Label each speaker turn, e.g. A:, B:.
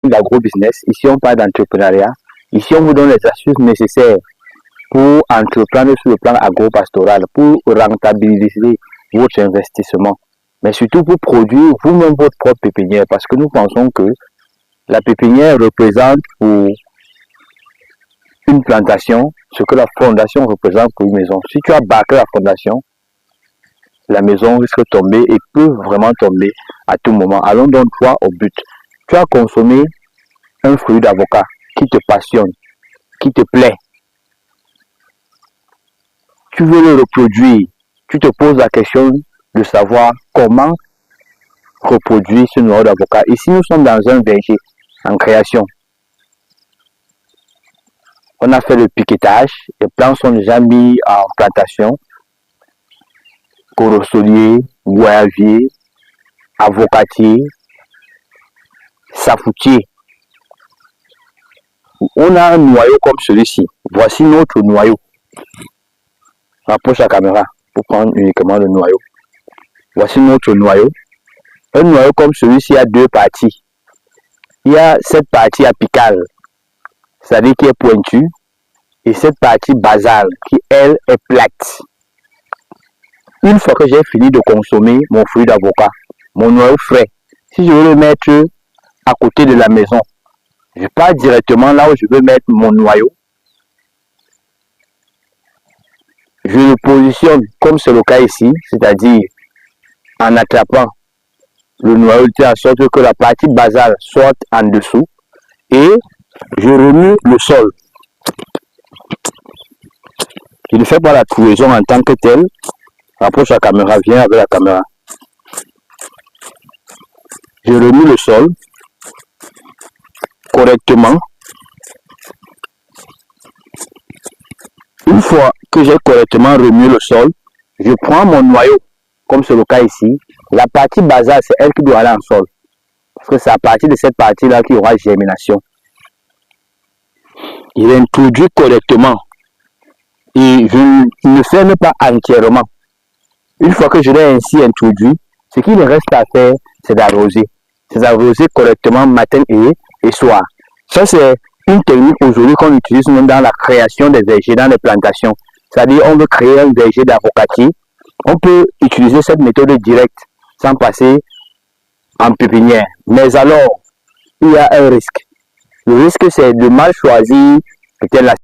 A: l'agro-business, ici on parle d'entrepreneuriat, ici on vous donne les astuces nécessaires pour entreprendre sur le plan agro-pastoral, pour rentabiliser votre investissement, mais surtout pour produire vous-même votre propre pépinière, parce que nous pensons que la pépinière représente pour une plantation ce que la fondation représente pour une maison. Si tu as bâclé la fondation, la maison risque de tomber et peut vraiment tomber à tout moment. Allons donc toi au but. Tu as consommé un fruit d'avocat qui te passionne, qui te plaît. Tu veux le reproduire. Tu te poses la question de savoir comment reproduire ce noyau d'avocat. Ici, nous sommes dans un verger en création. On a fait le piquetage. Les plants sont déjà mis en plantation. Corosolier, goyavier, avocatier, safoutier. On a un noyau comme celui-ci. Voici notre noyau. Rapproche la caméra pour prendre uniquement le noyau. Voici notre noyau. Un noyau comme celui-ci a deux parties. Il y a cette partie apicale, c'est-à-dire qui est pointue, et cette partie basale qui, elle, est plate. Une fois que j'ai fini de consommer mon fruit d'avocat, mon noyau frais, si je veux le mettre à côté de la maison, je pars directement là où je veux mettre mon noyau. Je le positionne comme c'est le cas ici, c'est-à-dire en attrapant le noyau de telle sorte que la partie basale sorte en dessous et je remue le sol. Je ne fais pas la trouaison en tant que telle. Approche la caméra, viens avec la caméra. Je remue le sol correctement. Une fois que j'ai correctement remué le sol, je prends mon noyau, comme c'est le cas ici. La partie basale, c'est elle qui doit aller en sol. Parce que c'est à partir de cette partie-là qu'il y aura germination. Il est introduit correctement. Et je ne ferme pas entièrement. Une fois que je l'ai ainsi introduit, ce qu'il reste à faire, c'est d'arroser. C'est d'arroser correctement matin et soir. Ça, c'est une technique aujourd'hui qu'on utilise même dans la création des vergers, dans les plantations. C'est-à-dire, on veut créer un verger d'avocatier. On peut utiliser cette méthode directe sans passer en pépinière. Mais alors, il y a un risque. Le risque, c'est de mal choisir peut-être la